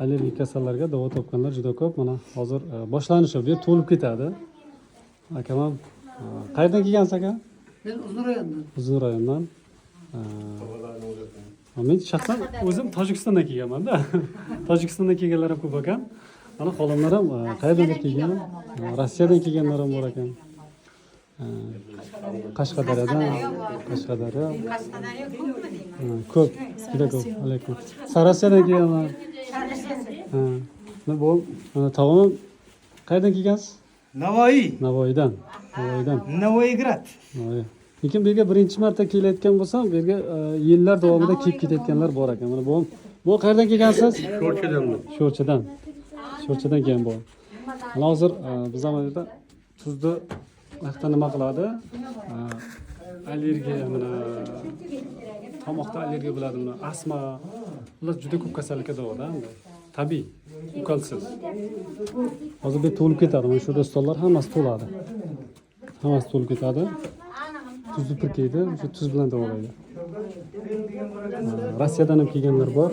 allergik kasallarga davo topganlar juda ko'p. Mana hozir boshlanishi bu yer to'lib ketadi. Akam ham qayerdan kelgansiz aka? Men Uzunrayondan. Uzunrayondan. Men shaxsan o'zim Tojikistondan kelganman-da. Tojikistondan kelganlar ham ko'p ekan. Mana xolamlar ham qayerdan kelgan? Rossiyadan kelganlar ham bor ekan. Qashqadaryodan. Qashqadaryo. Ko'p. Juda ko'p. Alaykum. Sariosiyodan kelganman. Bu mana taom qayerdan kelgansiz? Navoiy. Navoiydan. Navoigrad. Lekin bu yerga birinchi marta kelayotgan bo'lsam, bu yerga yillar davomida kelib ketayotganlar bor ekan. Mana bu qayerdan kelgansiz? Sho'rchidan. Sho'rchidan kelgan bu. Mana hozir biz ham yerda tuzni vaqtda nima qiladi? Allergiya, mana tomoqda allergiya bo'ladi, mana astma. Ular juda ko'p kasallikka davoda. Tabiiy, ukolsiz. Hozir bu to'lib ketadi. Mana shu stollar hammasi to'ladi. Hammasi to'lib ketadi. Tuzni purkaydi, o'sha tuz bilan davolaydi. Rossiyadan ham kelganlar bor.